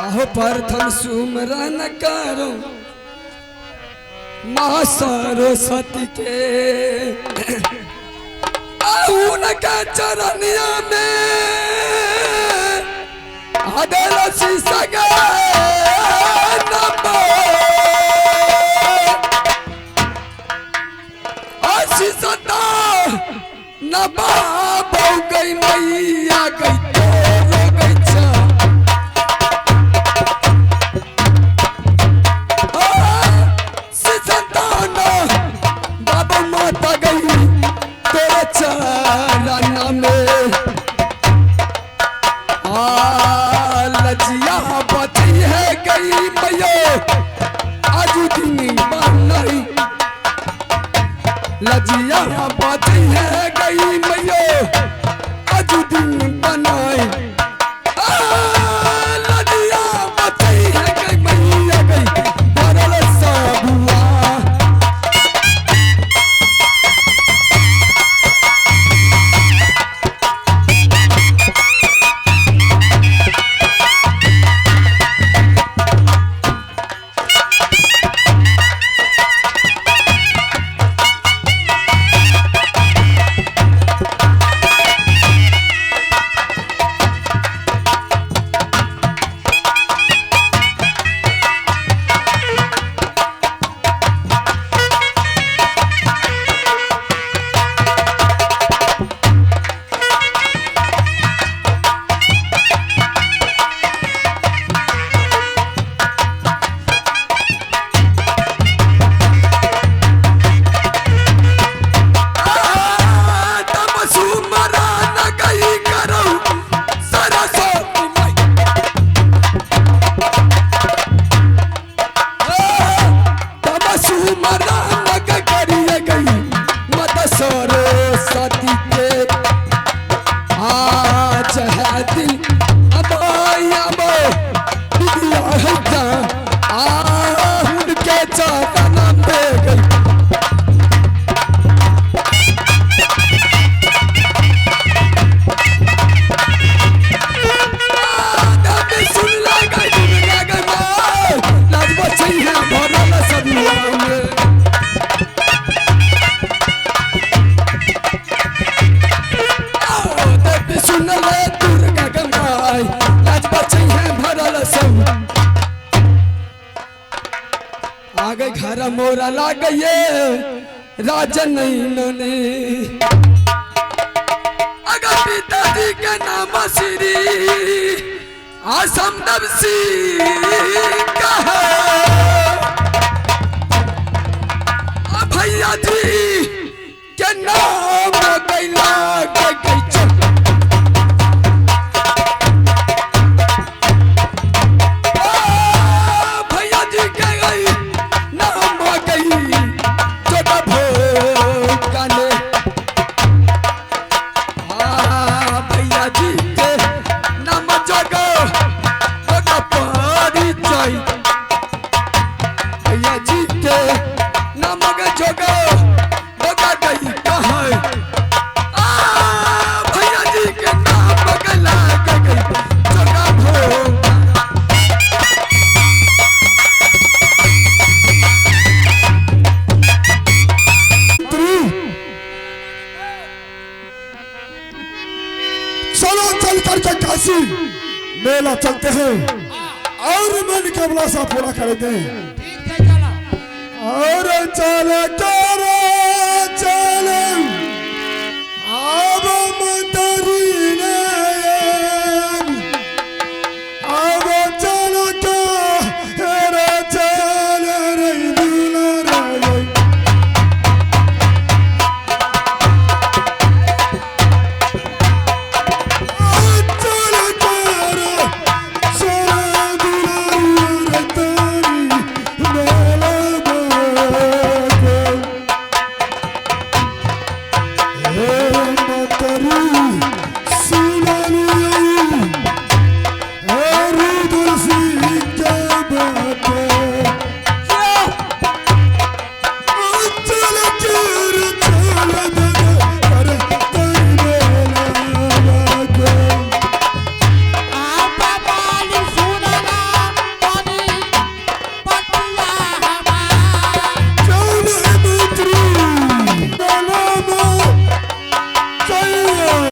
आहो प्रथम सुमरन करो माँ सरस्वती के उनका चरनिया में आदर सगे नबा बहु गई मैया गई तो गई संतान बाबा माता गई तेरे चरण में लजिया बची है गई मैया आज दिन बनाई लजिया बची है गई मैया आज दिन बनाई लजिया बची है गई मैया गई भरल सबुआ आगे घर मोरा लाग राजन ने अगर पिताजी के नाम श्री आसम नबसी कहा भैया जी के नाम कैला मेला चलते हैं और मन का अभिलाषा पूरा करते हैं और चले चले चले अब मंदिर